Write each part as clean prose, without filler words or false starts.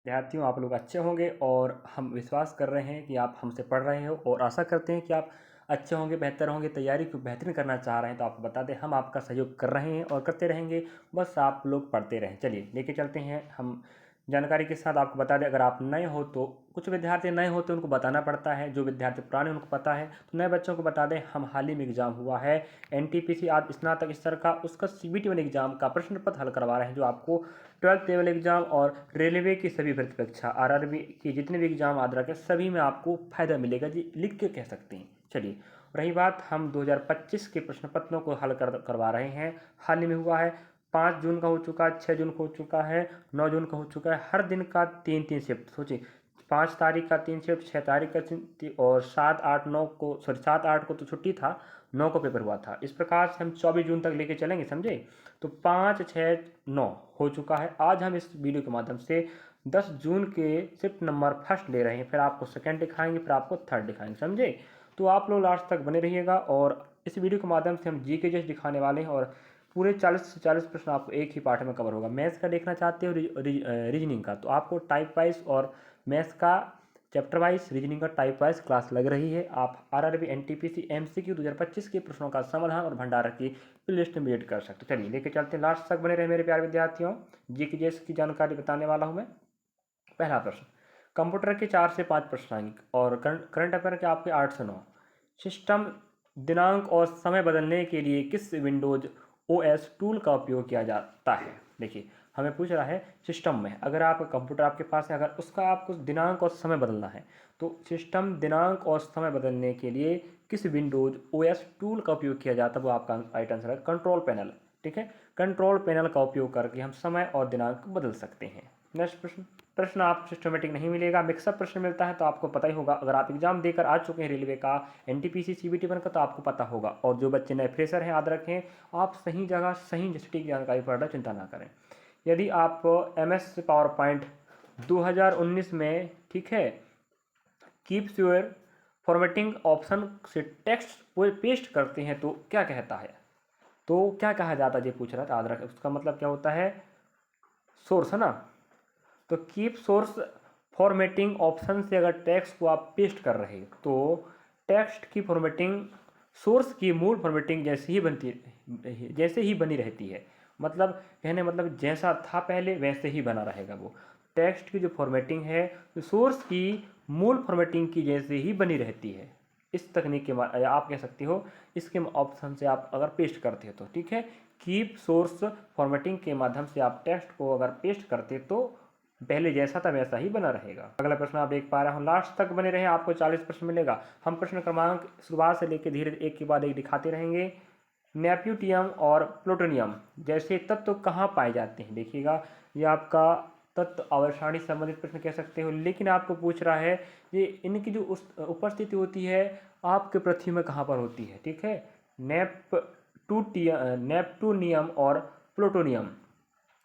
विद्यार्थियों, आप लोग अच्छे होंगे और हम विश्वास कर रहे हैं कि आप हमसे पढ़ रहे हो और आशा करते हैं कि आप अच्छे होंगे, बेहतर होंगे, तैयारी को बेहतरीन करना चाह रहे हैं। तो आपको बता दें, हम आपका सहयोग कर रहे हैं और करते रहेंगे। बस आप लोग पढ़ते रहें। चलिए लेके चलते हैं हम जानकारी के साथ। आपको बता दें, अगर आप नए हो तो कुछ विद्यार्थी नए होते हैं, उनको बताना पड़ता है। जो विद्यार्थी पुराने उनको पता है। तो नए बच्चों को बता दें, हम हाल ही में एग्जाम हुआ है एनटीपीसी आज स्नातक स्तर का, उसका सीबीटी वन एग्जाम का प्रश्न पत्र हल करवा रहे हैं, जो आपको 12th लेवल एग्जाम और रेलवे की सभी भर्ती परीक्षा आरआरबी की जितने भी एग्जाम याद रखें, सभी में आपको फायदा मिलेगा जी, लिख के कह सकते हैं। चलिए, रही बात, हम 2025 के प्रश्न पत्रों को हल करवा रहे हैं। हाल ही में हुआ है, 5 जून का हो चुका है, 6 जून का हो चुका है, 9 जून का हो चुका है। हर दिन का 3-3 शिफ्ट सोचिए, 5 तारीख का 3 शिफ्ट, 6 तारीख का और 7, 8, 9 को, सॉरी 7, 8 को तो छुट्टी था, 9 को पेपर हुआ था। इस प्रकार से हम 24 जून तक लेके चलेंगे, समझे। तो 5, 6, 9 हो चुका है। आज हम इस वीडियो के माध्यम से 10 जून के शिफ्ट नंबर फर्स्ट ले रहे हैं, फिर आपको सेकंड दिखाएंगे, फिर आपको थर्ड दिखाएंगे, समझे। तो आप लोग लास्ट तक बने रहिएगा और इस वीडियो के माध्यम से हम जीके जस्ट दिखाने वाले हैं और पूरे 40 से 40 प्रश्न आपको एक ही पार्ट में कवर होगा। मैथ्स का देखना चाहते हो, रीजनिंग का, तो आपको टाइप वाइज और मैथ्स का चैप्टर वाइज, रीजनिंग का टाइप वाइज क्लास लग रही है। आप आरआरबी एनटीपीसी एमसीक्यू 2025 के प्रश्नों का समाधान और भंडार की प्लेलिस्ट में एड कर सकते हो। चलिए लेके चलते हैं, लास्ट तक बने रहे मेरे प्यारे विद्यार्थियों। जीके जैस की जानकारी बताने वाला हूँ मैं। पहला प्रश्न, कंप्यूटर के 4 से 5 प्रश्न आएंगे और करंट अफेयर के आपके 8 से 9। सिस्टम दिनांक और समय बदलने के लिए किस विंडोज ओएस टूल का उपयोग किया जाता है। देखिए, हमें पूछ रहा है सिस्टम में, अगर आपका कंप्यूटर आपके पास है, अगर उसका आपको दिनांक और समय बदलना है, तो सिस्टम दिनांक और समय बदलने के लिए किस विंडोज ओएस टूल का उपयोग किया जाता है, वो आपका राइट आंसर है कंट्रोल पैनल। ठीक है, कंट्रोल पैनल का उपयोग करके हम समय और दिनांक बदल सकते हैं। नेक्स्ट प्रश्न, प्रश्न आप सिस्टमेटिक नहीं मिलेगा, मिक्सअप प्रश्न मिलता है, तो आपको पता ही होगा। अगर आप एग्जाम देकर आ चुके हैं रेलवे का, एनटीपीसी सीबीटी वन का, तो आपको पता होगा। और जो बच्चे नए फ्रेशर हैं, याद रखें, आप सही जगह सही सटीक जानकारी पढ़ रहे, चिंता ना करें। यदि आप एमएस पावर पॉइंट 2019 में, ठीक है, कीप्स योर फॉर्मेटिंग ऑप्शन से टेक्स्ट पेस्ट करते हैं, तो क्या कहता है, तो क्या कहा जाता है, ये पूछ रहा था। याद रखें, उसका मतलब क्या होता है, सोर्स है ना। तो कीप सोर्स फॉर्मेटिंग ऑप्शन से अगर टेक्स्ट को आप पेस्ट कर रहे हैं, तो टेक्स्ट की फॉर्मेटिंग सोर्स की मूल फॉर्मेटिंग जैसे ही बनी रहती है। मतलब कहने मतलब जैसा था पहले वैसे ही बना रहेगा वो। टेक्स्ट की जो फॉर्मेटिंग है, सोर्स की मूल फॉर्मेटिंग की जैसे ही बनी रहती है। इस तकनीक के आप कह सकते हो, इसके ऑप्शन से आप अगर पेस्ट करते हो तो ठीक है। कीप सोर्स फॉर्मेटिंग के माध्यम से आप टेक्स्ट को अगर पेस्ट करते तो पहले जैसा था वैसा ही बना रहेगा। अगला प्रश्न आप देख पा रहे हो, लास्ट तक बने रहे, आपको 40 प्रश्न मिलेगा। हम प्रश्न क्रमांक शुरुआत से लेकर धीरे एक के बाद एक दिखाते रहेंगे। नेप्ट्यूनियम और प्लूटोनियम जैसे तत्व कहाँ पाए जाते हैं, देखिएगा, ये आपका तत्व आवर्षाणी संबंधित प्रश्न कह सकते हो। लेकिन आपको पूछ रहा है ये इनकी जो उपस्थिति होती है आपके पृथ्वी में कहाँ पर होती है। ठीक है, नेप्टूनियम और प्लूटोनियम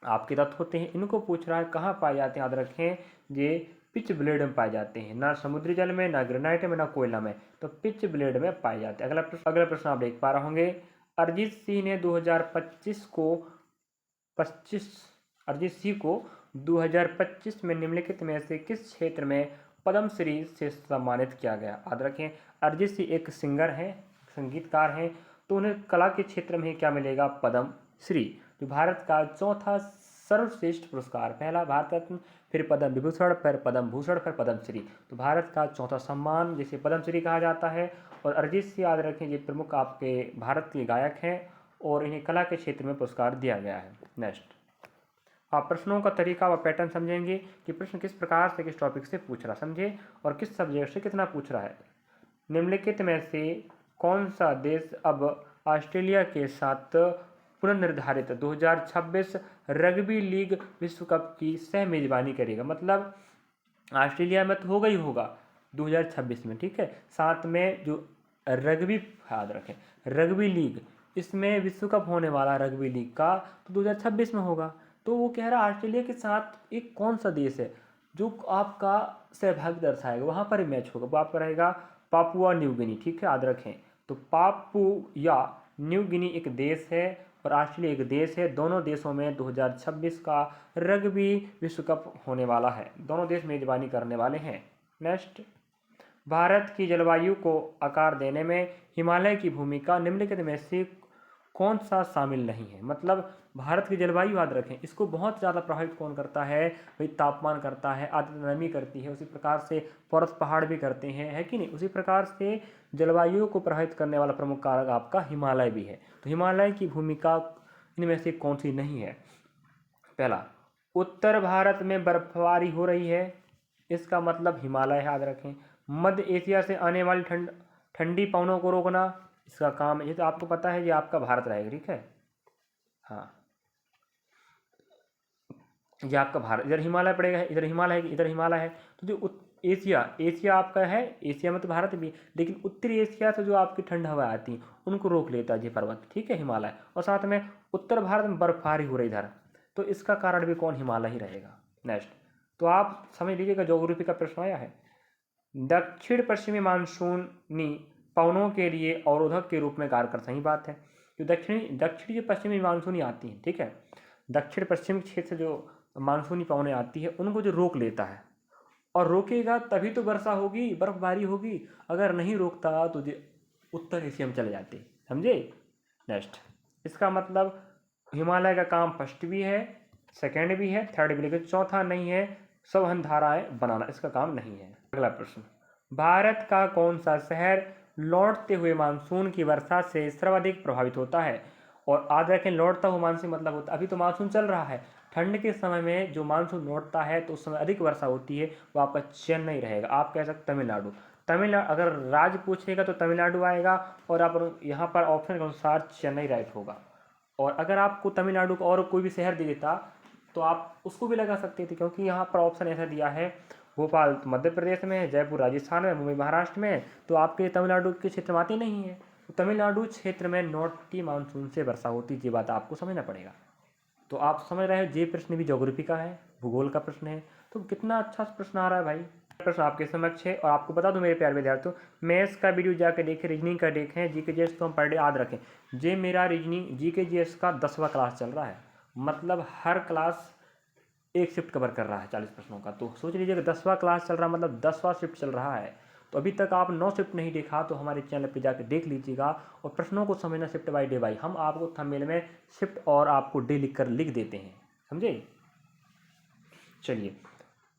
आपके तत्व होते हैं, इनको पूछ रहा है कहाँ पाए जाते हैं। याद रखें, ये पिच ब्लेड में पाए जाते हैं, ना समुद्री जल में, ना ग्रेनाइट में, ना कोयला में, तो पिच ब्लेड में पाए जाते हैं। अगला प्रश्न आप देख पा रहे होंगे, अरिजीत सिंह ने 2025 में निम्नलिखित में से किस क्षेत्र में पद्मश्री से सम्मानित किया गया। याद रखें, अरिजीत सिंह एक सिंगर हैं, संगीतकार हैं, तो उन्हें कला के क्षेत्र में क्या मिलेगा, पद्मश्री, जो भारत का चौथा सर्वश्रेष्ठ पुरस्कार, पहला भारत रत्न, फिर पद्म विभूषण, फिर पद्म भूषण, फिर पद्मश्री, तो भारत का चौथा सम्मान जिसे पद्मश्री कहा जाता है। और अरिजीत सिंह, याद रखें, ये प्रमुख आपके भारत के गायक हैं और इन्हें कला के क्षेत्र में पुरस्कार दिया गया है। नेक्स्ट, आप प्रश्नों का तरीका व पैटर्न समझेंगे कि प्रश्न किस प्रकार से किस टॉपिक से पूछ रहा, समझे, और किस सब्जेक्ट से कितना पूछ रहा है। निम्नलिखित में से कौन सा देश अब ऑस्ट्रेलिया के साथ पुनर्निर्धारित 2026 रग्बी लीग विश्व कप की सह मेजबानी करेगा। मतलब ऑस्ट्रेलिया में तो होगा ही होगा 2026 में, ठीक है, साथ में जो रग्बी, याद रखें, रग्बी लीग, इसमें विश्व कप होने वाला रग्बी लीग का तो 2026 में होगा। तो वो कह रहा है ऑस्ट्रेलिया के साथ एक कौन सा देश है जो आपका सहभागी दर्शाएगा, वहाँ पर ही मैच होगा। वो आपका रहेगा पापुआ न्यू गिनी, ठीक है, याद रखें। तो पापू या न्यू गिनी एक देश है और ऑस्ट्रेलिया एक देश है। दोनों देशों में 2026 का रग्बी विश्व कप होने वाला है। दोनों देश मेजबानी करने वाले हैं। नेक्स्ट, भारत की जलवायु को आकार देने में हिमालय की भूमिका निम्नलिखित में से कौन सा शामिल नहीं है। मतलब भारत की जलवायु याद रखें, इसको बहुत ज़्यादा प्रभावित कौन करता है भाई, तापमान करता है, आर्द्रता नमी करती है, उसी प्रकार से पर्वत पहाड़ भी करते हैं, है कि नहीं। उसी प्रकार से जलवायु को प्रभावित करने वाला प्रमुख कारक आपका हिमालय भी है। तो हिमालय की भूमिका इनमें से कौन सी नहीं है। पहला, उत्तर भारत में बर्फबारी हो रही है, इसका मतलब हिमालय याद रखें। मध्य एशिया से आने वाली ठंडी पवनों को रोकना, इसका काम, ये तो आपको पता है, ये आपका भारत रहेगा, ठीक है। हाँ, ये आपका भारत, इधर हिमालय पड़ेगा, इधर हिमालय है, इधर हिमालय है। तो जो एशिया आपका है, एशिया में तो भारत भी, लेकिन उत्तरी एशिया से जो आपकी ठंड हवा आती है उनको रोक लेता है ये पर्वत, ठीक है, हिमालय। और साथ में उत्तर भारत में बर्फबारी हो रही इधर, तो इसका कारण भी कौन, हिमालय ही रहेगा। नेक्स्ट, तो आप समझ लीजिएगा ज्योग्राफी का प्रश्न आया है। दक्षिण पश्चिमी मानसूनी पवनों के लिए अवरोधक के रूप में कार्य कर, सही बात है। जो दक्षिणी जो पश्चिमी मानसूनी आती है, ठीक है, दक्षिण पश्चिमी क्षेत्र से जो मानसूनी पवनें आती है उनको जो रोक लेता है, और रोकेगा तभी तो वर्षा होगी, बर्फबारी होगी। अगर नहीं रोकता तो उत्तर एशिया में चले जाते, समझे। नेक्स्ट, इसका मतलब हिमालय का काम फर्स्ट भी है, सेकंड भी है, थर्ड भी, लेकिन चौथा नहीं है, संवहन धाराएं बनाना, इसका काम नहीं है। अगला प्रश्न, भारत का कौन सा शहर लौटते हुए मानसून की वर्षा से सर्वाधिक प्रभावित होता है। और याद रखें, लौटता हुआ मानसून मतलब होता, अभी तो मानसून चल रहा है, ठंड के समय में जो मानसून लौटता है तो उस समय अधिक वर्षा होती है, वो आपका चेन्नई रहेगा। आप कह सकते तमिलनाडु, अगर राज्य पूछेगा तो तमिलनाडु आएगा, और आप यहाँ पर ऑप्शन के अनुसार चेन्नई राइट होगा। और अगर आपको तमिलनाडु का और कोई भी शहर दे देता तो आप उसको भी लगा सकते थे, क्योंकि यहाँ पर ऑप्शन ऐसा दिया है, भोपाल मध्य प्रदेश में है, जयपुर राजस्थान में, मुंबई महाराष्ट्र में, तो आपके तमिलनाडु के क्षेत्र में आती नहीं है। तो तमिलनाडु क्षेत्र में नॉर्थ की मानसून से वर्षा होती, ये बात आपको समझना पड़ेगा। तो आप समझ रहे हो, ये प्रश्न भी ज्योग्राफी का है, भूगोल का प्रश्न है। तो कितना अच्छा प्रश्न आ रहा है भाई। प्रश्न आपके समक्ष है, और आपको बता दूं मेरे प्यारे विद्यार्थियों, मैथ्स का वीडियो जाकर देखें, रीजनिंग का देखें, जीके जीएस तो हम पर डे याद रखें। ये मेरा रीजनिंग जीके जीएस का 10वां क्लास चल रहा है, मतलब हर क्लास एक शिफ्ट कवर कर रहा है 40 प्रश्नों का। तो सोच लीजिएगा 10वां क्लास चल रहा है, मतलब 10वां शिफ्ट चल रहा है। तो अभी तक आप 9 शिफ्ट नहीं देखा तो हमारे चैनल पे जाकर देख लीजिएगा, और प्रश्नों को समझना शिफ्ट बाय डे बाई। हम आपको थंबनेल में शिफ्ट और आपको डे लिख देते हैं, समझे। चलिए,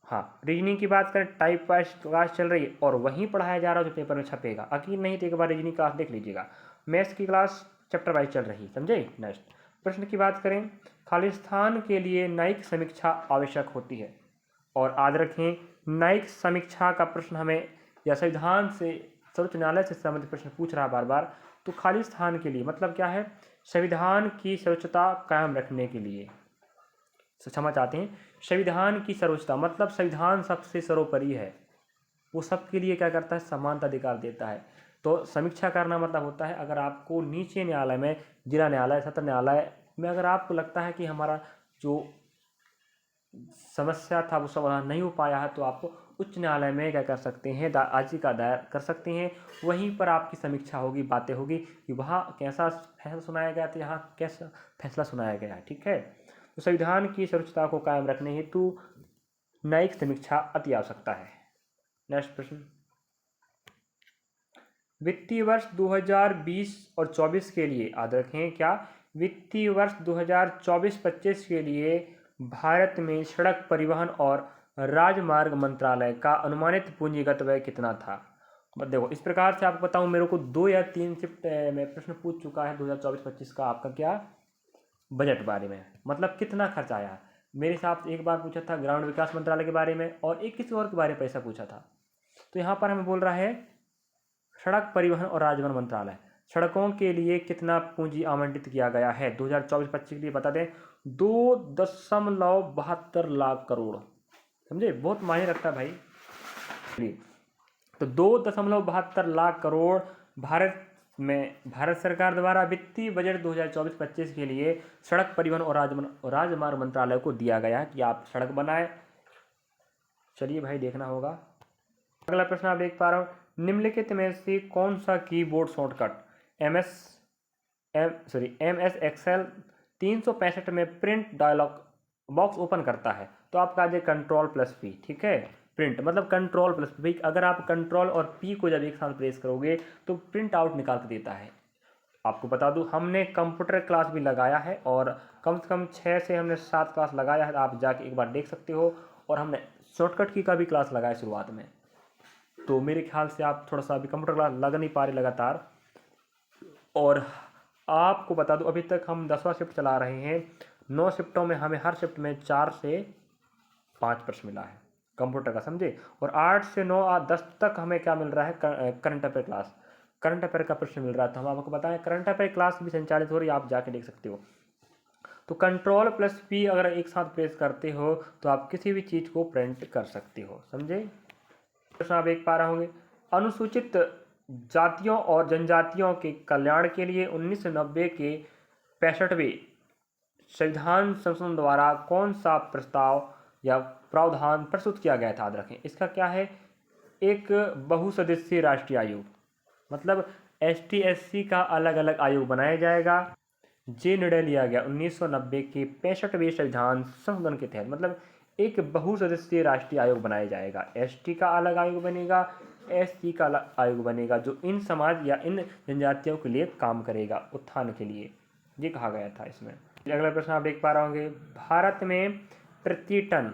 हाँ, रीजनिंग की बात करें, टाइप वाइज क्लास चल रही है और वहीं पढ़ाया जा रहा है जो पेपर में छपेगा। यकीन नहीं तो एक बार रीजनिंग क्लास देख लीजिएगा। मैथ्स की क्लास चैप्टर वाइज चल रही है, समझे। नेक्स्ट प्रश्न की बात करें, खालिस्तान के लिए न्यायिक समीक्षा आवश्यक होती है। और याद रखें, न्यायिक समीक्षा का प्रश्न हमें या संविधान से, सर्वोच्च न्यायालय से संबंधित प्रश्न पूछ रहा है बार बार। तो खालिस्तान के लिए मतलब क्या है, संविधान की सर्वोच्चता कायम रखने के लिए, क्षमा चाहते हैं, संविधान की सर्वोच्चता मतलब संविधान सबसे सर्वोपरि है, वो सबके लिए क्या करता है, समानता अधिकार देता है। तो समीक्षा करना मतलब होता है, अगर आपको नीचे न्यायालय में, जिला न्यायालय, सत्र न्यायालय में अगर आपको लगता है कि हमारा जो समस्या था वो समाधान नहीं हो पाया है, तो आपको उच्च न्यायालय में क्या कर सकते हैं, याचिका दायर कर सकते हैं। वहीं पर आपकी समीक्षा होगी, बातें होगी कि वहाँ कैसा फैसला सुनाया गया था, यहाँ कैसा फैसला सुनाया गया है, ठीक है। तो संविधान की सुरक्षिता को कायम रखने हेतु न्यायिक समीक्षा अति आवश्यकता है। नेक्स्ट प्रश्न, वित्तीय वर्ष 2020 और 24 के लिए याद रखें, क्या वित्तीय वर्ष 2024-25 के लिए भारत में सड़क परिवहन और राजमार्ग मंत्रालय का अनुमानित पूंजीगत व्यय कितना था। देखो, इस प्रकार से आपको बताऊं, मेरे को 2 या 3 शिफ्ट में प्रश्न पूछ चुका है 2024-25 का आपका क्या बजट बारे में, मतलब कितना खर्च आया। मेरे हिसाब से एक बार पूछा था ग्रामीण विकास मंत्रालय के बारे में, और एक किसी और के बारे में पैसा पूछा था। तो यहाँ पर हमें बोल रहा है सड़क परिवहन और राजमार्ग मंत्रालय, सड़कों के लिए कितना पूंजी आवंटित किया गया है 2024-25 के लिए, बता दें 2.72 लाख करोड़, समझे, बहुत मायने रखता है भाई। तो 2.72 लाख करोड़ भारत सरकार द्वारा वित्तीय बजट 2024-25 के लिए सड़क परिवहन और राजमार्ग मंत्रालय को दिया गया है कि आप सड़क बनाए। चलिए भाई, देखना होगा। अगला प्रश्न आप देख पा रहे हो, निम्नलिखित में से कौन सा keyboard shortcut MS MS excel 365 में प्रिंट डायलॉग बॉक्स ओपन करता है तो आपका आ जाए Ctrl+P, ठीक है। प्रिंट मतलब Ctrl+P, अगर आप कंट्रोल और पी को जब एक साथ प्रेस करोगे तो प्रिंट आउट निकाल के देता है। आपको बता दूं हमने कंप्यूटर क्लास भी लगाया है और कम से कम 6 से हमने 7 क्लास लगाया है, आप जाके एक बार देख सकते हो। और हमने शॉर्टकट की का भी क्लास लगाया शुरुआत में, तो मेरे ख्याल से आप थोड़ा सा अभी कंप्यूटर क्लास लगा नहीं पा रहे लगातार। और आपको बता दूं अभी तक हम 10वां शिफ्ट चला रहे हैं। 9 शिफ्टों में हमें हर शिफ्ट में 4 से 5 प्रश्न मिला है कंप्यूटर का, समझे। और 8 से 9 10 तक हमें क्या मिल रहा है, current affair class, current affair का प्रश्न मिल रहा है। तो हम आपको बताएं करंट अफेयर क्लास भी संचालित हो रही है, आप जाके देख सकते हो। तो Ctrl+P अगर एक साथ प्रेस करते हो तो आप किसी भी चीज़ को प्रिंट कर सकते हो, समझे। प्रश्न आप देख पा रहे होंगे, अनुसूचित जातियों और जनजातियों के कल्याण के लिए 1990 के 65वें संविधान संशोधन द्वारा कौन सा प्रस्ताव या प्रावधान प्रस्तुत किया गया था, याद रखें। इसका क्या है, एक बहुसदस्यीय राष्ट्रीय आयोग, मतलब ST SC का अलग अलग आयोग बनाया जाएगा। ये निर्णय लिया गया 1990 के 65वें संविधान संशोधन के तहत, मतलब एक बहुसदस्यीय राष्ट्रीय आयोग बनाया जाएगा। ST का अलग आयोग बनेगा, SC का अलग आयोग बनेगा, जो इन समाज या इन जनजातियों के लिए काम करेगा, उत्थान के लिए, ये कहा गया था इसमें। अगला प्रश्न आप देख पा रहे होंगे, भारत में प्रति टन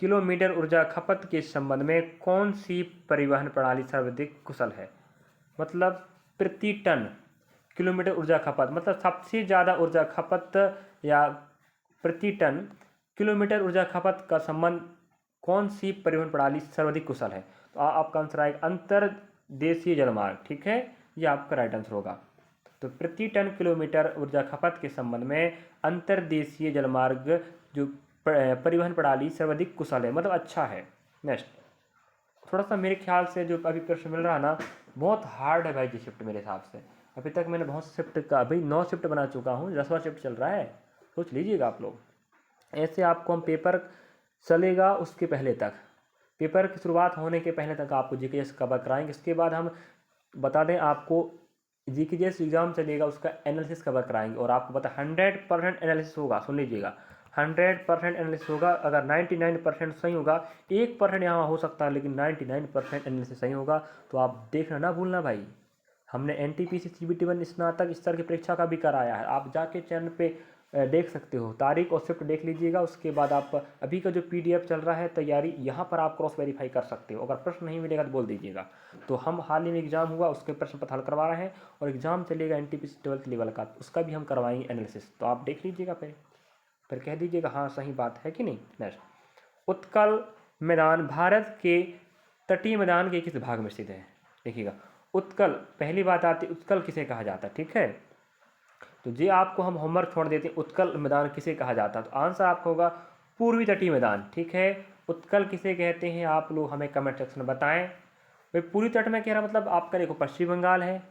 किलोमीटर ऊर्जा खपत के संबंध में कौन सी परिवहन प्रणाली सर्वाधिक कुशल है। मतलब प्रति टन किलोमीटर ऊर्जा खपत, मतलब सबसे ज़्यादा ऊर्जा खपत या प्रति टन किलोमीटर ऊर्जा खपत का संबंध कौन सी परिवहन प्रणाली सर्वाधिक कुशल है। तो आपका आंसर आएगा अंतर्देशीय जलमार्ग, ठीक है, ये आपका राइट आंसर होगा। तो प्रति टन किलोमीटर ऊर्जा खपत के संबंध में अंतर्देशीय जलमार्ग जो परिवहन प्रणाली सर्वाधिक कुशल है, मतलब अच्छा है। नेक्स्ट, थोड़ा सा मेरे ख्याल से जो अभी प्रश्न मिल रहा है ना, बहुत हार्ड है भाई जी शिफ्ट मेरे हिसाब से। अभी तक मैंने बहुत शिफ्ट का, अभी 9 शिफ्ट बना चुका हूँ, 10वां शिफ्ट चल रहा है, सोच लीजिएगा आप लोग। ऐसे आपको हम पेपर चलेगा उसके पहले तक, पेपर की शुरुआत होने के पहले तक आपको GKS कवर कराएंगे। इसके बाद हम बता दें आपको GKS एग्ज़ाम चलेगा उसका एनालिसिस कवर कराएंगे। और आपको पता 100% एनालिसिस होगा, सुन लीजिएगा, 100% एनालिसिस होगा। अगर 99% सही होगा, 1% यहाँ हो सकता है, लेकिन 99% एनालिसिस सही होगा। तो आप देखना ना भूलना भाई, हमने NTPC CBT 1 स्नातक स्तर की परीक्षा का भी कराया है, आप जाके चैनल पे देख सकते हो, तारीख और शिफ्ट देख लीजिएगा। उसके बाद आप अभी का जो PDF चल रहा है तैयारी, यहाँ पर आप क्रॉस वेरीफाई कर सकते हो। अगर प्रश्न नहीं मिलेगा तो बोल दीजिएगा। तो हम हाल ही में एग्जाम हुआ उसके प्रश्न पत्र हल करवा रहे हैं, और एग्जाम चलेगा NTPC 12th लेवल का, उसका भी हम करवाएंगे एनालिसिस। तो आप देख लीजिएगा, फिर कह दीजिएगा हाँ सही बात है कि नहीं। नेक्स्ट, उत्कल मैदान भारत के तटीय मैदान के किस भाग में स्थित है। देखिएगा, उत्कल, पहली बात आती है उत्कल किसे कहा जाता है, ठीक है। तो ये आपको हम होमवर्क छोड़ देते हैं, उत्कल मैदान किसे कहा जाता है। तो आंसर आपका होगा पूर्वी तटीय मैदान, ठीक है। उत्कल किसे कहते हैं आप लोग हमें कमेंट सेक्शन में बताएं। भाई पूर्वी तट में कह रहा मतलब आपका देखो पश्चिम बंगाल है,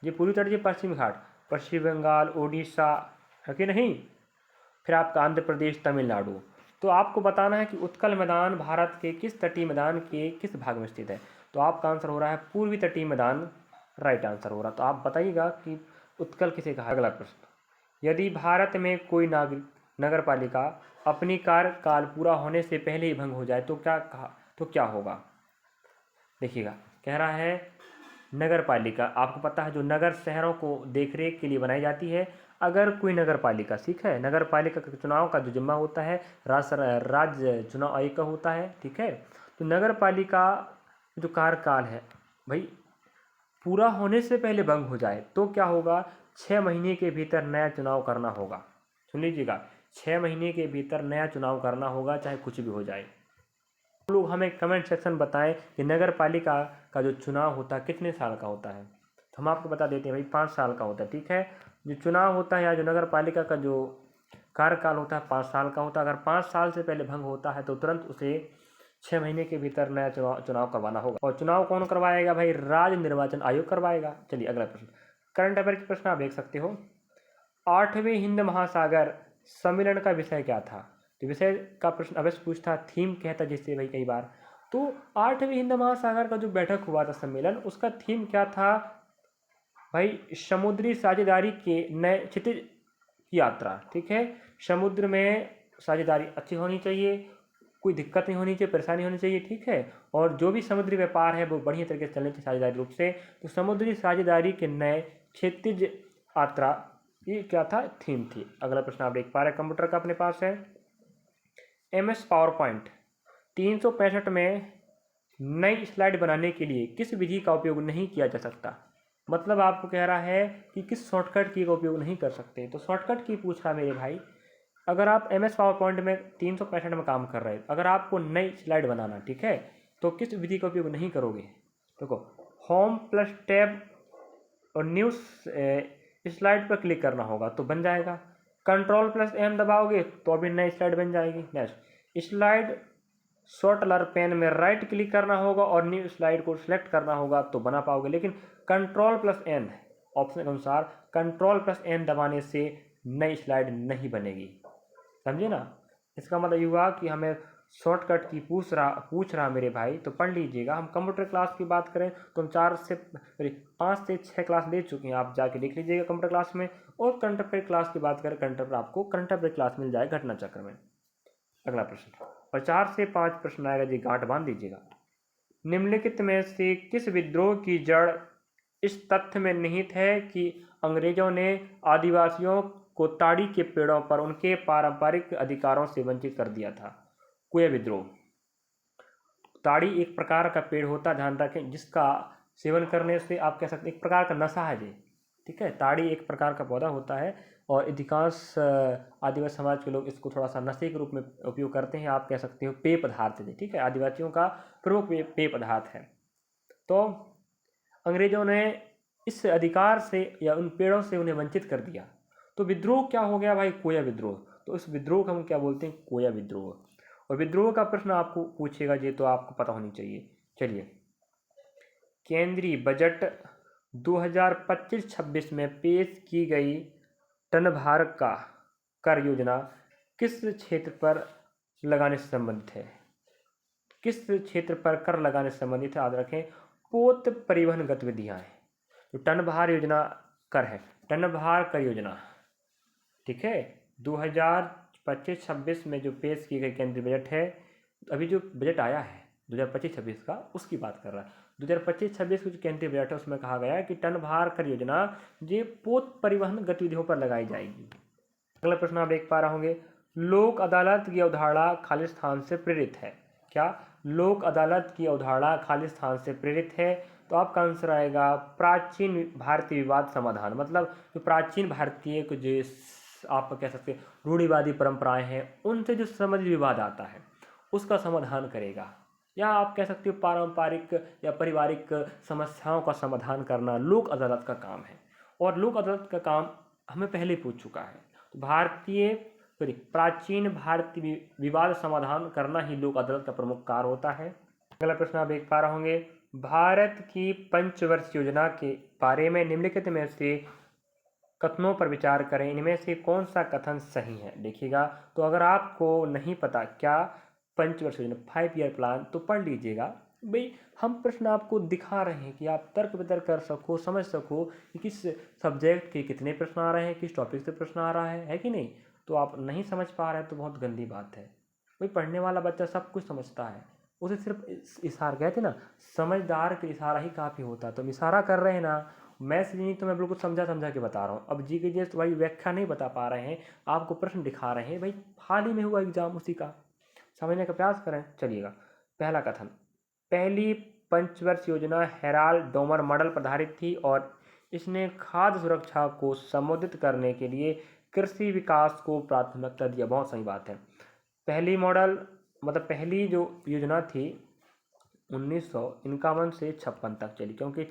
ये पूर्वी तट, ये पश्चिम घाट, पश्चिम बंगाल, उड़ीसा है कि नहीं, फिर आपका आंध्र प्रदेश, तमिलनाडु। तो आपको बताना है कि उत्कल मैदान भारत के किस तटीय मैदान के किस भाग में स्थित है। तो आपका आंसर हो रहा है पूर्वी तटीय मैदान, राइट आंसर हो रहा। तो आप बताइएगा कि उत्कल किसे कहा। अगला प्रश्न, यदि भारत में कोई नगर पालिका अपनी कार्यकाल पूरा होने से पहले ही भंग हो जाए तो क्या होगा। देखिएगा, कह रहा है नगर पालिका, आपको पता है जो नगर शहरों को देखरेख के लिए बनाई जाती है। अगर कोई नगर पालिका, ठीक है, नगर पालिका के चुनाव का जो जिम्मा होता है राज्य चुनाव आयोग का होता है, ठीक है। तो नगर पालिका जो कार्यकाल है भाई पूरा होने से पहले भंग हो जाए तो क्या होगा, 6 महीने के भीतर नया चुनाव करना होगा। सुन लीजिएगा, 6 महीने के भीतर नया चुनाव करना होगा, चाहे कुछ भी हो जाए। लोग हमें कमेंट सेक्शन बताएं कि नगर पालिका का जो चुनाव होता है कितने साल का होता है। तो हम आपको बता देते हैं भाई 5 साल का होता है, ठीक है। जो चुनाव होता है या जो नगर पालिका का जो कार्यकाल होता है 5 साल का होता है। अगर 5 साल से पहले भंग होता है तो तुरंत उसे 6 महीने के भीतर नया चुनाव करवाना होगा। और चुनाव कौन करवाएगा भाई, राज्य निर्वाचन आयोग करवाएगा। चलिए अगला प्रश्न, करंट अफेयर के प्रश्न आप देख सकते हो। 8वें हिंद महासागर सम्मेलन का विषय क्या था। तो विषय का प्रश्न अवश्य पूछता, थीम कहता जिससे भाई कई बार। तो 8वें हिंद महासागर का जो बैठक हुआ था सम्मेलन, उसका थीम क्या था, भाई समुद्री साझेदारी के नए क्षितिज की यात्रा, ठीक है। समुद्र में साझेदारी अच्छी होनी चाहिए, कोई दिक्कत नहीं होनी चाहिए, परेशानी होनी चाहिए, ठीक है। और जो भी समुद्री व्यापार है वो बढ़िया तरीके से चलने चाहिए साझेदारी रूप से। तो समुद्री साझेदारी के नए क्षितिज यात्रा, ये क्या था, थीम थी। अगला प्रश्न आप देख पा रहे हैं कंप्यूटर का अपने पास है। MS पावर पॉइंट 365 में नई स्लाइड बनाने के लिए किस विधि का उपयोग नहीं किया जा सकता। मतलब आपको कह रहा है कि किस शॉर्टकट की का उपयोग नहीं कर सकते। तो शॉर्टकट की पूछ रहा मेरे भाई। अगर आप MS पावर पॉइंट में 365 में काम कर रहे हैं, अगर आपको नई स्लाइड बनाना, ठीक है, तो किस विधि का उपयोग नहीं करोगे। देखो, होम प्लस टैब और न्यू स्लाइड पर क्लिक करना होगा तो बन जाएगा। कंट्रोल प्लस M दबाओगे तो अभी नई स्लाइड बन जाएगी। नेक्स्ट, स्लाइड शॉर्टलर पेन में राइट क्लिक करना होगा और न्यू स्लाइड को सिलेक्ट करना होगा तो बना पाओगे। लेकिन कंट्रोल प्लस N ऑप्शन के अनुसार कंट्रोल प्लस N दबाने से नई स्लाइड नहीं बनेगी। समझे ना। इसका मतलब ये हुआ कि हमें शॉर्टकट की पूछ रहा मेरे भाई, तो पढ़ लीजिएगा। हम कंप्यूटर क्लास की बात करें तो हम 5 से 6 क्लास दे चुके हैं, आप जाके देख लीजिएगा कंप्यूटर क्लास में। और करंट अफेयर क्लास की बात करें, करंट अफेयर आपको करंट अफेयर क्लास मिल जाए घटना चक्र में। अगला प्रश्न, और 4 से 5 प्रश्न आएगा जी, गांठ बांध दीजिएगा। निम्नलिखित में से किस विद्रोह की जड़ इस तथ्य में निहित है कि अंग्रेजों ने आदिवासियों को ताड़ी के पेड़ों पर उनके पारंपरिक अधिकारों से वंचित कर दिया था। कुया विद्रोह। ताड़ी एक प्रकार का पेड़ होता है, ध्यान रखें, जिसका सेवन करने से आप कह सकते हैं एक प्रकार का नशा है जी, ठीक है। ताड़ी एक प्रकार का पौधा होता है और अधिकांश आदिवासी समाज के लोग इसको थोड़ा सा नशे के रूप में उपयोग करते हैं। आप कह सकते हो पेय पदार्थ है, ठीक है, आदिवासियों का प्रमुख पेय पदार्थ है। तो अंग्रेजों ने इस अधिकार से या उन पेड़ों से उन्हें वंचित कर दिया। तो विद्रोह क्या हो गया भाई, कोया विद्रोह। तो इस विद्रोह को हम क्या बोलते हैं, कोया विद्रोह। और विद्रोह का प्रश्न आपको पूछेगा जी, तो आपको पता होनी चाहिए। चलिए, केंद्रीय बजट 2025-26 में पेश की गई टन भारत का कर योजना किस क्षेत्र पर लगाने से संबंधित है। किस क्षेत्र पर कर लगाने से संबंधित है, याद रखें, पोत परिवहन गतिविधियां हैं। तो टन भार योजना कर है, टन भार कर योजना, ठीक है। 2025-26 में जो पेश की गई केंद्रीय बजट है, अभी जो बजट आया है 2025-26 का, उसकी बात कर रहा है। 2025-26 की जो केंद्रीय बजट है उसमें कहा गया है कि टन भार कर योजना ये पोत परिवहन गतिविधियों पर लगाई जाएगी। अगला प्रश्न आप देख पा रहे होंगे, लोक अदालत की अवधारणा खालिस्तान से प्रेरित है। क्या लोक अदालत की अवधारणा खालिस्तान से प्रेरित है। तो आपका आंसर आएगा प्राचीन भारतीय विवाद समाधान। मतलब जो प्राचीन भारतीय को जो आप कह सकते हैं रूढ़िवादी परंपराएं हैं, उनसे जो समझ विवाद आता है उसका समाधान करेगा। या आप कह सकते हो पारंपरिक या पारिवारिक समस्याओं का समाधान करना लोक अदालत का काम है। और लोक अदालत का काम हमें पहले पूछ चुका है। तो प्राचीन भारतीय विवाद समाधान करना ही लोक अदालत का प्रमुख कार्य होता है। अगला प्रश्न आप देख पा रहे होंगे, भारत की पंचवर्षीय योजना के बारे में निम्नलिखित में से कथनों पर विचार करें, इनमें से कौन सा कथन सही है। देखिएगा, तो अगर आपको नहीं पता क्या पंचवर्षीय योजना 5 ईयर प्लान, तो पढ़ लीजिएगा भाई। हम प्रश्न आपको दिखा रहे हैं कि आप तर्क वितर्क कर सको, समझ सको कि किस सब्जेक्ट के कितने प्रश्न आ रहे हैं, किस टॉपिक से प्रश्न आ रहा है कि नहीं। तो आप नहीं समझ पा रहे हैं तो बहुत गंदी बात है भाई। पढ़ने वाला बच्चा सब कुछ समझता है, उसे सिर्फ इशारा, कहते ना, समझदार का इशारा ही काफ़ी होता है। तो हम इशारा कर रहे हैं ना, मैथ्स नहीं तो मैं बिल्कुल समझा के बता रहा हूँ। अब जी के जी तो भाई व्याख्या नहीं बता पा रहे हैं, आपको प्रश्न दिखा रहे हैं भाई, हाल ही में हुआ एग्जाम उसी का समझने का प्रयास करें। चलिएगा, पहला कथन, पहली पंचवर्ष योजना हेराल्ड डोमर मॉडल पर आधारित थी और इसने खाद्य सुरक्षा को संबोधित करने के लिए कृषि विकास को प्राथमिकता दिया। बहुत सही बात है। पहली मॉडल मतलब पहली जो योजना थी 1951 से 56 तक चली, क्योंकि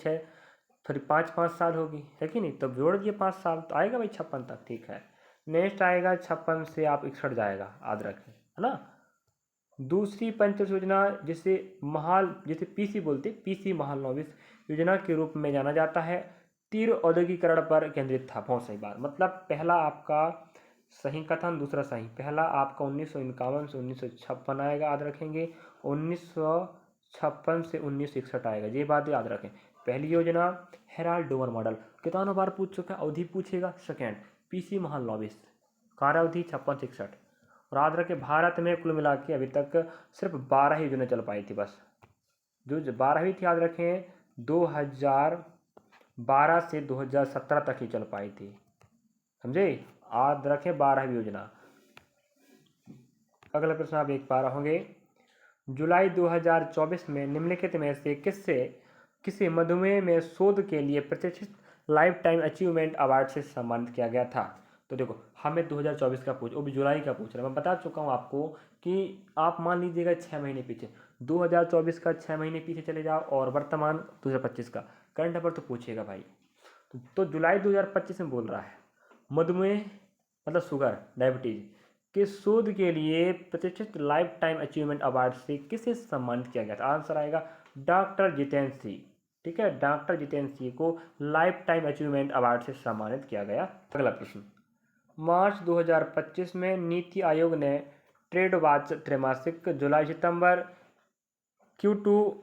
5 साल होगी, है कि नहीं। तब जोड़ दिए 5 साल तो आएगा भाई 56 तक, ठीक है। नेक्स्ट आएगा 56 से आप 61 जाएगा, याद रखें, है ना। दूसरी पंचवर्ष योजना जिसे पीसी बोलते, पीसी महालनोबिस योजना के रूप में जाना जाता है, तीव्र औद्योगिकरण पर केंद्रित था। बहुत सही बात। मतलब पहला आपका सही कथन, दूसरा सही। पहला आपका 1951 से 1956 आएगा, याद रखेंगे। 1956 से 1961 आएगा, ये बात याद रखें। पहली योजना हेराल्ड डोवर मॉडल, कितनों बार पूछ चुका है, अवधि पूछेगा। सेकेंड पीसी महालनोबिस, कार्यावधि 56-61। और याद रखें भारत में कुल मिला के अभी तक सिर्फ 12 ही योजना चल पाई थी बस। जो 12वीं थी याद रखें 2012 से 2017 तक ही चल पाई थी, समझे। याद रखें 12वीं योजना। अगला प्रश्न आप देख पा रहे होंगे, जुलाई 2024 में निम्नलिखित में से किसे मधुमेह में शोध के लिए प्रतिष्ठित लाइफ टाइम अचीवमेंट अवार्ड से सम्मानित किया गया था। तो देखो हमें 2024 का वो भी जुलाई का पूछ रहा है। मैं बता चुका हूँ आपको कि आप मान लीजिएगा 6 महीने पीछे, 2024 का 6 महीने पीछे चले जाओ और वर्तमान 2025 का करंट अफेयर तो पूछेगा भाई। तो जुलाई 2025 में बोल रहा है मधुमेह मतलब शुगर डायबिटीज के शोध के लिए प्रतिष्ठित लाइफ टाइम अचीवमेंट अवार्ड से किसे सम्मानित किया गया था। आंसर आएगा डॉक्टर जितेंद्र सिंह। ठीक है, डॉक्टर जितेंद्र सिंह को लाइफ टाइम अचीवमेंट अवार्ड से सम्मानित किया गया। अगला प्रश्न, मार्च 2025 में नीति आयोग ने ट्रेड वॉच त्रैमासिक जुलाई सितंबर Q2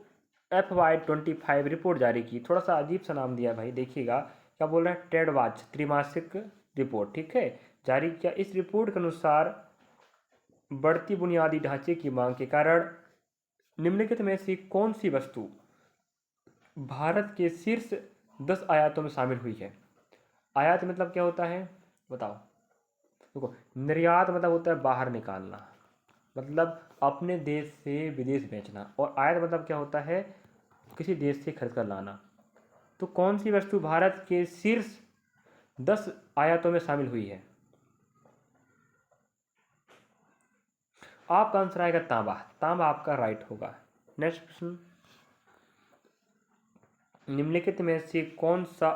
FY25 रिपोर्ट जारी की। थोड़ा सा अजीब सा नाम दिया भाई, देखिएगा क्या बोल रहा है, ट्रेड वॉच त्रैमासिक रिपोर्ट, ठीक है, जारी किया। इस रिपोर्ट के अनुसार बढ़ती बुनियादी ढांचे की मांग के कारण निम्नलिखित में से कौन सी वस्तु भारत के शीर्ष 10 आयातों में शामिल हुई है। आयात मतलब क्या होता है बताओ। देखो निर्यात मतलब होता है बाहर निकालना, मतलब अपने देश से विदेश बेचना, और आयात मतलब क्या होता है किसी देश से खरीद कर लाना। तो कौन सी वस्तु भारत के शीर्ष 10 आयातों में शामिल हुई है। आपका आंसर आएगा तांबा। तांबा आपका राइट होगा। नेक्स्ट प्रश्न, निम्नलिखित में से कौन सा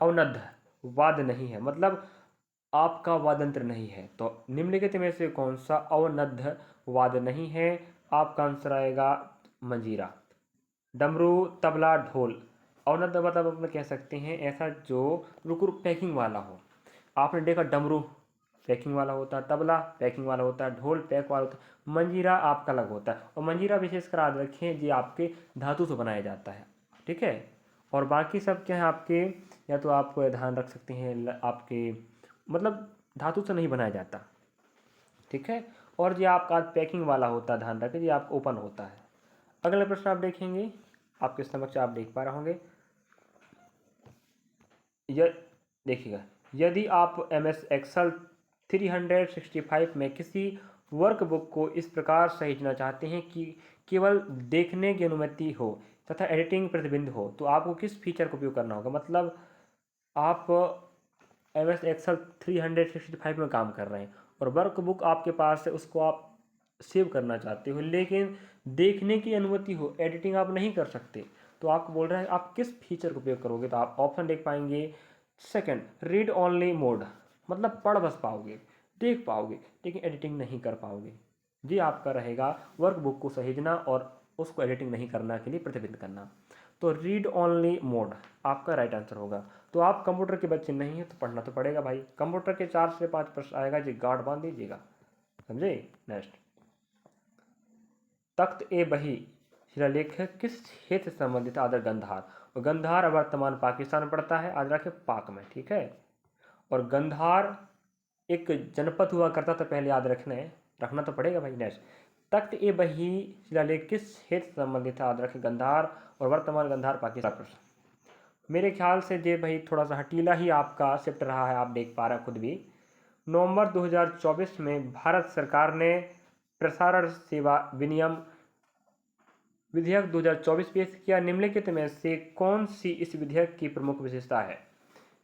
अवनद्ध वाद नहीं है, मतलब आपका वादंत्र नहीं है। तो निम्नलिखित में से कौन सा अवनद्ध वाद नहीं है। आपका आंसर आएगा मंजीरा, डमरू, तबला, ढोल। अवनद्ध मतलब अपने कह सकते हैं ऐसा जो रुक पैकिंग वाला हो। आपने देखा डमरू पैकिंग वाला होता है, तबला पैकिंग वाला होता है, ढोल पैक वाला होता है, मंजीरा आपका अलग होता है। और मंजीरा विशेषकर याद रखें जी आपके धातु से बनाया जाता है, ठीक है। और बाकी सब क्या है आपके, या तो आप ध्यान रख सकते हैं आपके मतलब धातु से नहीं बनाया जाता, ठीक है। और जो आपका पैकिंग वाला होता है ध्यान रखें जी आप ओपन होता है। अगला प्रश्न आप देखेंगे, आपके समक्ष आप देख पा रहे होंगे, देखिएगा, यदि आप MS Excel 365 में किसी वर्कबुक को इस प्रकार सहेजना चाहते हैं कि केवल देखने की अनुमति हो तथा एडिटिंग प्रतिबंध हो, तो आपको किस फीचर का उपयोग करना होगा। मतलब आप MS Excel 365 में काम कर रहे हैं और वर्कबुक आपके पास है, उसको आप सेव करना चाहते हो लेकिन देखने की अनुमति हो, एडिटिंग आप नहीं कर सकते, तो आपको बोल रहा है आप किस फीचर का उपयोग करोगे। तो आप ऑप्शन देख पाएंगे, सेकंड रीड ओनली मोड, मतलब पढ़ बस पाओगे, देख पाओगे लेकिन एडिटिंग नहीं कर पाओगे। जी आपका रहेगा वर्कबुक को सहेजना और उसको एडिटिंग नहीं करना के लिए प्रतिबंध करना। तो रीड ओनली मोड आपका राइट आंसर होगा। तो आप कंप्यूटर के बच्चे नहीं हैं तो पढ़ना तो पड़ेगा भाई। कंप्यूटर के 4 से 5 प्रश्न आएगा जी, गार्ड बांध दीजिएगा, समझे। नेक्स्ट, तख्त ए बही शिलालेख किस क्षेत्र से संबंधित आदर गंधार, और गंधार वर्तमान पाकिस्तान में पड़ता है, आज रखे पाक में, ठीक है। और गंधार एक जनपद हुआ करता था पहले, याद रखना तो पड़ेगा भाई। नेक्स्ट, तख्त ए बही शिलालेख किस क्षेत्र से संबंधित है, याद रखे गंधार, और वर्तमान गंधार पाकिस्तान। मेरे ख्याल से ये भाई थोड़ा सा हटीला ही आपका शिफ्ट रहा है, आप देख पा रहे हैं खुद भी। नवंबर 2024 में भारत सरकार ने प्रसारण सेवा विनियम विधेयक 2024 पेश किया। निम्नलिखित में से कौन सी इस विधेयक की प्रमुख विशेषता है।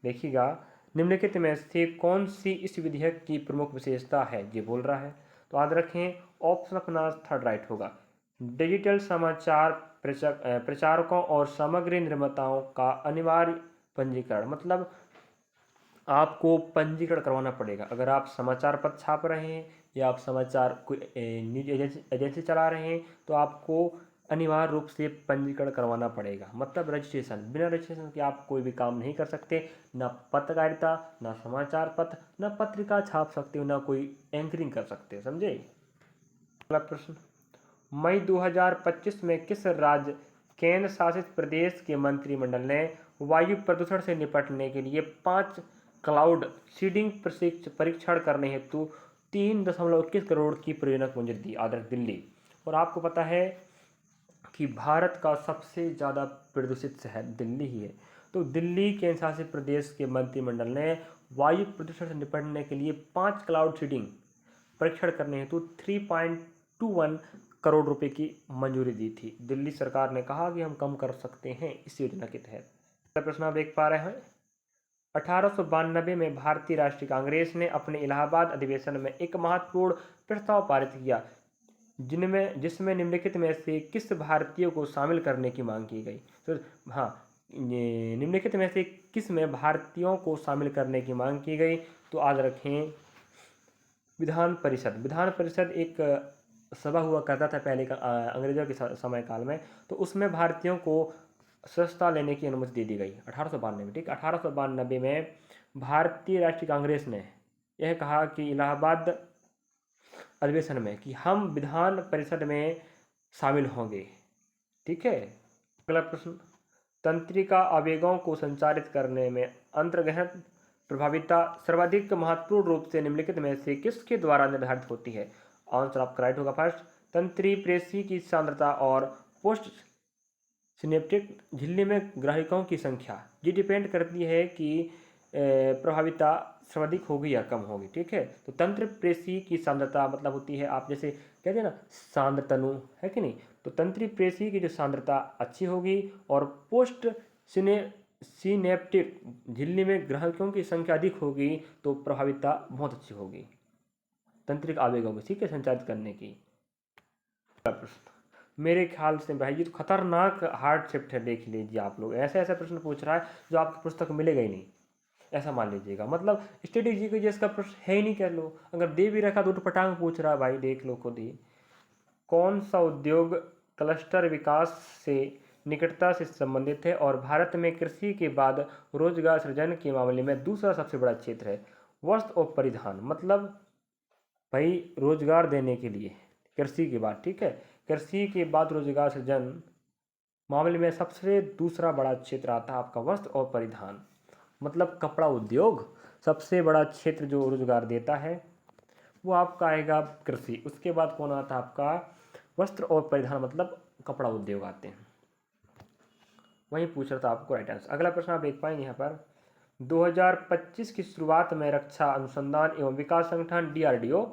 देखिएगा, निम्नलिखित में से कौन सी इस विधेयक की प्रमुख विशेषता है ये बोल रहा है। तो याद रखें ऑप्शन अपना थर्ड राइट होगा, डिजिटल समाचार प्रचारकों और सामग्री निर्माताओं का अनिवार्य पंजीकरण, मतलब आपको पंजीकरण करवाना पड़ेगा। अगर आप समाचार पत्र छाप रहे हैं या आप समाचार कोई न्यूज एजेंसी चला रहे हैं तो आपको अनिवार्य रूप से पंजीकरण करवाना पड़ेगा, मतलब रजिस्ट्रेशन। बिना रजिस्ट्रेशन के आप कोई भी काम नहीं कर सकते, ना पत्रकारिता, ना समाचार पत्र, ना पत्रिका छाप सकते हो, ना कोई एंकरिंग कर सकते हो, समझे। अगला प्रश्न, मई 2025 में किस राज्य केंद्र शासित प्रदेश के मंत्रिमंडल ने वायु प्रदूषण से निपटने के लिए 5 क्लाउड सीडिंग परीक्षण करने हेतु 3.21 करोड़ की परियोजना को मंजूरी दी? आदर्श दिल्ली। और आपको पता है कि भारत का सबसे ज़्यादा प्रदूषित शहर दिल्ली ही है, तो दिल्ली केंद्र शासित प्रदेश के मंत्रिमंडल ने वायु प्रदूषण से निपटने के लिए 5 क्लाउड सीडिंग परीक्षण करने हेतु 3.21 करोड़ रुपए की मंजूरी दी थी। दिल्ली सरकार ने कहा कि हम कम कर सकते हैं इस योजना के तहत। अगला प्रश्न आप देख पा रहे हैं, 1892 में भारतीय राष्ट्रीय कांग्रेस ने अपने इलाहाबाद अधिवेशन में एक महत्वपूर्ण प्रस्ताव पारित किया जिसमें निम्नलिखित में से किस भारतीय को शामिल करने की मांग की गई? तो हाँ, निम्नलिखित में से किस में भारतीयों को शामिल करने की मांग की गई? तो आज रखें विधान परिषद। विधान परिषद एक सभा हुआ करता था पहले का अंग्रेजों के समय काल में, तो उसमें भारतीयों को सदस्यता लेने की अनुमति दे दी गई 1892 में। ठीक, 1892 में भारतीय राष्ट्रीय कांग्रेस ने यह कहा कि इलाहाबाद अधिवेशन में कि हम विधान परिषद में शामिल होंगे। ठीक है। अगला प्रश्न, तंत्रिका आवेगों को संचारित करने में अंतर्ग्रहण प्रभाविता सर्वाधिक महत्वपूर्ण रूप से निम्नलिखित में से किसके द्वारा निर्धारित होती है? आंसर आपका राइट होगा फर्स्ट, तंत्री प्रेसी की सांद्रता और पोस्ट सिनेप्टिक झिल्ली में ग्राहिकों की संख्या ये डिपेंड करती है कि प्रभाविता सर्वाधिक होगी या कम होगी। ठीक है, तो तंत्र प्रेसी की सांद्रता मतलब होती है, आप जैसे कहते हैं ना सांद्र तनु, है कि नहीं, तो तंत्री प्रेसी की जो सांद्रता अच्छी होगी और पोस्ट सिनेप्टिक झिल्ली में ग्राहकों की संख्या अधिक होगी तो प्रभाविता बहुत अच्छी होगी तंत्रिक आवेगों को, ठीक है, संचारित करने की। प्रश्न, मेरे ख्याल से भाई ये तो खतरनाक हार्ड शिफ्ट है, देख लीजिए आप लोग, ऐसे ऐसा प्रश्न पूछ रहा है जो आपकी पुस्तक में मिलेगा ही नहीं, ऐसा मान लीजिएगा। मतलब स्टडी जी के इसका प्रश्न है ही नहीं, कह लो, अगर दे भी रखा तो पटांग पूछ रहा है भाई, देख लो खुद ही। कौन सा उद्योग क्लस्टर विकास से निकटता से संबंधित है और भारत में कृषि के बाद रोजगार सृजन के मामले में दूसरा सबसे बड़ा क्षेत्र है? वस्त्र और परिधान, मतलब भाई रोजगार देने के लिए कृषि के बाद, ठीक है, कृषि के बाद रोजगार सृजन मामले में सबसे दूसरा बड़ा क्षेत्र आता है आपका वस्त्र और परिधान, मतलब कपड़ा उद्योग सबसे बड़ा क्षेत्र जो रोजगार देता है वो आपका आएगा कृषि। उसके बाद कौन आता है आपका वस्त्र और परिधान, मतलब कपड़ा उद्योग आते हैं। वही पूछ रहा था आपको राइट आंसर। अगला प्रश्न आप देख पाएंगे यहाँ पर, 2025 की शुरुआत में रक्षा अनुसंधान एवं विकास संगठन DRDO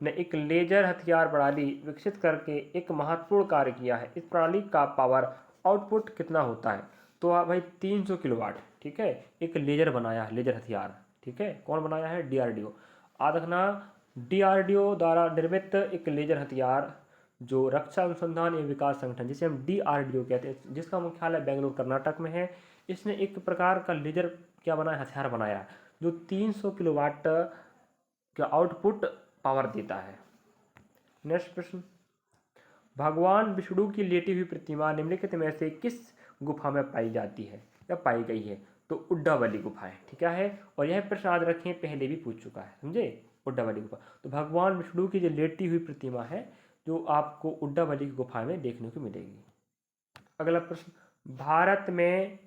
ने एक लेजर हथियार प्रणाली विकसित करके एक महत्वपूर्ण कार्य किया है। इस प्रणाली का पावर आउटपुट कितना होता है? तो आप भाई 300 किलोवाट, ठीक है, एक लेजर बनाया है, लेजर हथियार, ठीक है, कौन बनाया है? DRDO। याद रखना, DRDO द्वारा निर्मित एक लेजर हथियार जो रक्षा अनुसंधान एवं विकास संगठन जिसे हम DRDO कहते हैं, जिसका मुख्यालय बेंगलुरु कर्नाटक में है, इसने एक प्रकार का लेजर क्या बनाया, हथियार बनाया जो 300 किलोवाट का आउटपुट पावर देता है। नेक्स्ट प्रश्न, भगवान विष्णु की लेटी हुई प्रतिमा निम्नलिखित में से किस गुफा में पाई जाती है या पाई गई है? तो उड्डावली गुफा है, ठीक है। और यह प्रश्न याद रखें पहले भी पूछ चुका है, समझे, उड्डावली गुफा। तो भगवान विष्णु की जो लेटी हुई प्रतिमा है जो आपको उड्डावली की गुफा में देखने को मिलेगी। अगला प्रश्न, भारत में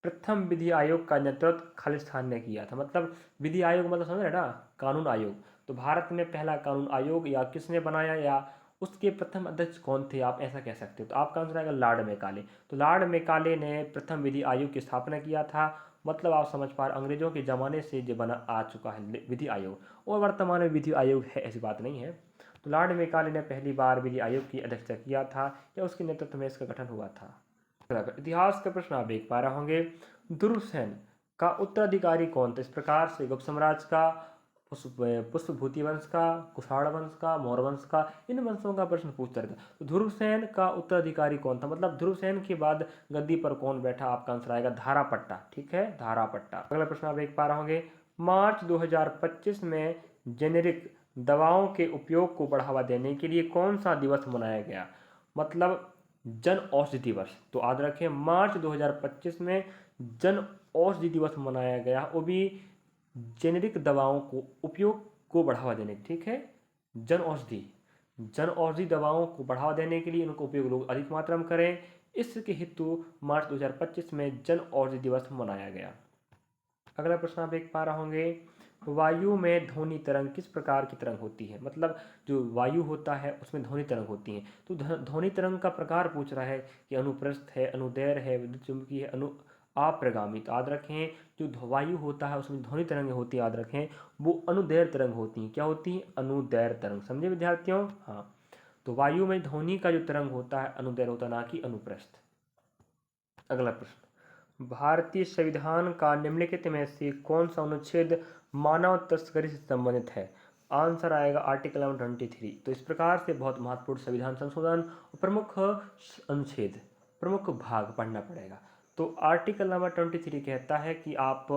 प्रथम विधि आयोग का नेतृत्व खालिस्तान ने किया था। मतलब विधि आयोग मतलब समझ रहे ना, कानून आयोग। तो भारत में पहला कानून आयोग या किसने बनाया या उसके प्रथम अध्यक्ष कौन थे, आप ऐसा कह सकते हो। तो आपका आंसर आएगा लॉर्ड मेकाले। तो लॉर्ड मेकाले ने प्रथम विधि आयोग की स्थापना किया था। मतलब आप समझ पा रहे, अंग्रेजों के ज़माने से जो बना आ चुका है विधि आयोग, और वर्तमान में विधि आयोग है, ऐसी बात नहीं है। तो लॉर्ड मेकाले ने पहली बार विधि आयोग की अध्यक्षता किया था या उसके नेतृत्व में इसका गठन हुआ था। इतिहास का प्रश्न आप देख पा रहे होंगे, ध्रुवसेन का उत्तराधिकारी कौन था? इस प्रकार से गुप्त साम्राज्य का, पुष्पभूति वंश का, कुषाण वंश का, मौर्य वंश का, इन वंशों का प्रश्न पूछता रहता। तो ध्रुवसेन का उत्तराधिकारी कौन था, मतलब ध्रुवसेन के बाद गद्दी पर कौन बैठा? आपका आंसर आएगा धारापट्टा, ठीक है, धारापट्टा। अगला प्रश्न आप देख पा रहे होंगे, मार्च 2025 में जेनेरिक दवाओं के उपयोग को बढ़ावा देने के लिए कौन सा दिवस मनाया गया? मतलब जन औषधि दिवस। तो याद रखें, मार्च 2025 में जन औषधि दिवस मनाया गया, वो भी जेनेरिक दवाओं को उपयोग को बढ़ावा देने, ठीक है, जन औषधि, जन औषधि दवाओं को बढ़ावा देने के लिए उनको उपयोग लोग अधिक मात्रा में करें। इसके हेतु मार्च 2025 में जन औषधि दिवस मनाया गया। अगला प्रश्न आप देख पा रहे होंगे, वायु में ध्वनि तरंग किस प्रकार की तरंग होती है। मतलब जो वायु होता है उसमें ध्वनि तरंग होती है। तो ध्वनि तरंग का प्रकार पूछ रहा है कि अनुप्रस्थ है, अनुदैर्घ्य है, विद्युत चुम्बकीय है, अप्रगामी। तो याद रखें जो वायु होता है उसमें ध्वनि तरंग होती है, याद रखें वो अनुदैर्घ्य तरंग होती हैं। क्या होती है? अनुदैर्घ्य तरंग। समझे विद्यार्थियों? हाँ, तो वायु में ध्वनि का जो तरंग होता है अनुदैर्घ्य होता है, ना कि अनुप्रस्थ। अगला प्रश्न, भारतीय संविधान का निम्नलिखित में से कौन सा अनुच्छेद मानव तस्करी से संबंधित है। आंसर आएगा आर्टिकल नंबर 23। तो इस प्रकार से बहुत महत्वपूर्ण संविधान संशोधन प्रमुख अनुच्छेद, प्रमुख भाग पढ़ना पड़ेगा। तो आर्टिकल नंबर 23 कहता है कि आप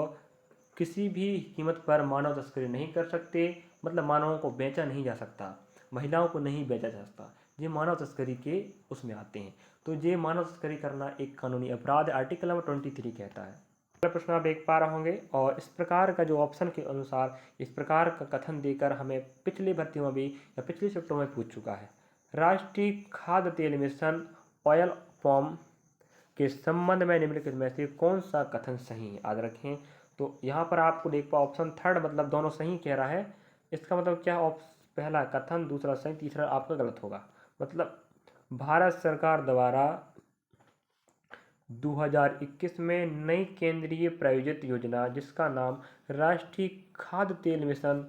किसी भी कीमत पर मानव तस्करी नहीं कर सकते। मतलब मानवों को बेचा नहीं जा सकता, महिलाओं को नहीं बेचा जा सकता, ये मानव तस्करी के उसमें आते हैं। तो ये मानव तस्करी करना एक कानूनी अपराध आर्टिकल नंबर 23 कहता है। अगला प्रश्न आप देख पा रहे होंगे, और इस प्रकार का जो ऑप्शन के अनुसार इस प्रकार का कथन देकर हमें पिछली भर्तियों में भी या पिछले शिफ्टों में पूछ चुका है। राष्ट्रीय खाद्य तेल मिशन ऑयल फॉर्म के संबंध में निम्नलिखित में से कौन सा कथन सही है। याद रखें, तो यहाँ पर आपको देख पा ऑप्शन थर्ड मतलब दोनों सही कह रहा है। इसका मतलब क्या? पहला कथन, दूसरा सही, तीसरा आपका गलत होगा। मतलब भारत सरकार द्वारा 2021 में नई केंद्रीय प्रायोजित योजना जिसका नाम राष्ट्रीय खाद्य तेल मिशन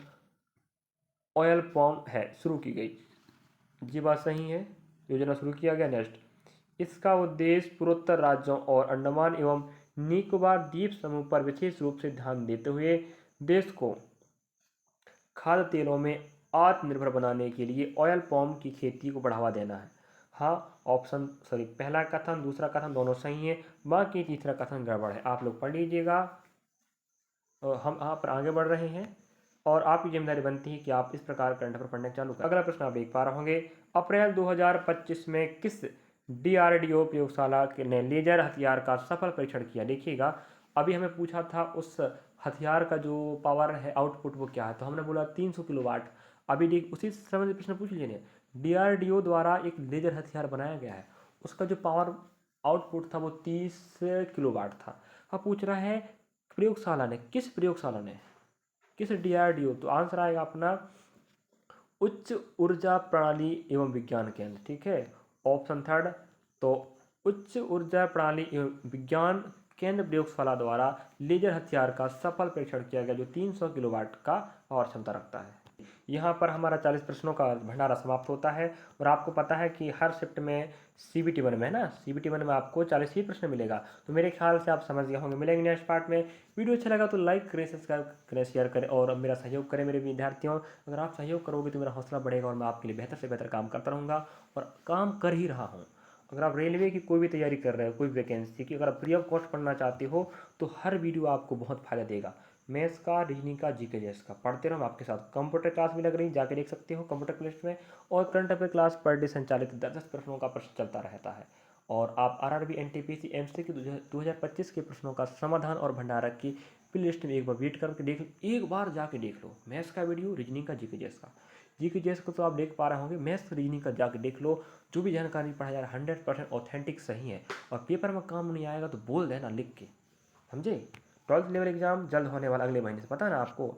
ऑयल पाम है शुरू की गई। ये बात सही है, योजना शुरू किया गया। नेक्स्ट, इसका उद्देश्य पूर्वोत्तर राज्यों और अंडमान एवं निकोबार द्वीप समूह पर विशेष रूप से ध्यान देते हुए देश को खाद्य तेलों में आत्मनिर्भर बनाने के लिए ऑयल पाम की खेती को बढ़ावा देना है। हाँ, ऑप्शन सॉरी पहला कथन दूसरा कथन दोनों सही है, बाकी तीसरा कथन गड़बड़ है। आप लोग पढ़ लीजिएगा। हम यहाँ पर आगे बढ़ रहे हैं और आपकी जिम्मेदारी बनती है कि आप इस प्रकार करंट अफेयर पढ़ने चालू करें। अगला प्रश्न आप देख पा रहे होंगे, अप्रैल 2025 में किस DRDO प्रयोगशाला ने लेजर हथियार का सफल परीक्षण किया। देखिएगा, अभी हमें पूछा था उस हथियार का जो पावर है, आउटपुट वो क्या है, तो हमने बोला 300 किलोवाट। अभी देख उसी समय प्रश्न पूछ लीजिए, DRDO द्वारा एक लेजर हथियार बनाया गया है, उसका जो पावर आउटपुट था वो 30 किलोवाट था। अब पूछ रहा है प्रयोगशाला ने, किस प्रयोगशाला ने, किस DRDO। तो आंसर आएगा अपना उच्च ऊर्जा प्रणाली एवं विज्ञान केंद्र। ठीक है, ऑप्शन थर्ड। तो उच्च ऊर्जा प्रणाली एवं विज्ञान केंद्र प्रयोगशाला द्वारा लेजर हथियार का सफल परीक्षण किया गया जो 300 किलोवाट का पावर क्षमता रखता है। यहाँ पर हमारा 40 प्रश्नों का भंडारा समाप्त होता है। और आपको पता है कि हर शिफ्ट में CBT 1 में है ना, CBT 1 में आपको 40 ही प्रश्न मिलेगा। तो मेरे ख्याल से आप समझ गए होंगे। मिलेंगे नेक्स्ट पार्ट में। वीडियो अच्छा लगा तो लाइक करें, सब्सक्राइब करें, शेयर करें और मेरा सहयोग करें मेरे विद्यार्थियों। अगर आप सहयोग करोगे तो मेरा हौसला बढ़ेगा और मैं आपके लिए बेहतर से बेहतर काम करता रहूँगा और काम कर ही रहा हूँ। अगर आप रेलवे की कोई भी तैयारी कर रहे हो, कोई वैकेंसी की, अगर आप फ्री ऑफ कॉस्ट पढ़ना चाहते हो तो हर वीडियो आपको बहुत फायदा देगा। मैथ्स का, रीजनिंग का, जीके जेएस का पढ़ते रहो। आपके साथ कंप्यूटर क्लास भी लग रही, जाके देख सकते हो कंप्यूटर प्लेलिस्ट में। और current affair class per day संचालित 10 प्रश्नों का प्रश्न चलता रहता है। और आप RRB NTPC MCQ 2025 के प्रश्नों का समाधान और भंडारक की प्लेलिस्ट में एक बार वेट करके देख लो, एक बार जाके देख लो। मैथ्स का वीडियो, रीजनिंग का, जीके जेएस का। जीके जेएस को तो आप देख पा रहे होंगे, मैथ्स रीजनिंग का जाके देख लो। जो भी जानकारी पढ़ा जा रहा है 100% ऑथेंटिक सही है। और पेपर में काम नहीं आएगा तो बोल देना लिख के, समझे। 12th लेवल एग्जाम जल्द होने वाला, अगले महीने से, पता है ना आपको।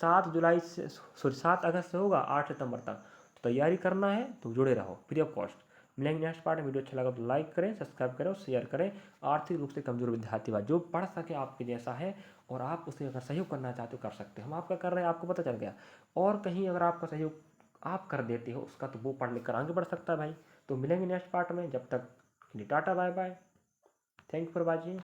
7 जुलाई से सॉरी 7 अगस्त से होगा 8 सितंबर तक। तो तैयारी करना है तो जुड़े रहो, फ्री ऑफ कॉस्ट। मिलेंगे नेक्स्ट पार्ट में। वीडियो अच्छा लगा तो लाइक करें, सब्सक्राइब करें और शेयर करें। आर्थिक रूप से कमजोर विद्यार्थी जो पढ़ सके आपके जैसा है और आप उसे अगर सहयोग करना चाहते हो कर सकते हो। हम आपका कर रहे हैं, आपको पता चल गया। और कहीं अगर आपका सहयोग आप कर देते हो उसका, तो वो पढ़ लिख कर आगे बढ़ सकता है भाई। तो मिलेंगे नेक्स्ट पार्ट में, जब तक tata bye bye. Thank you for watching.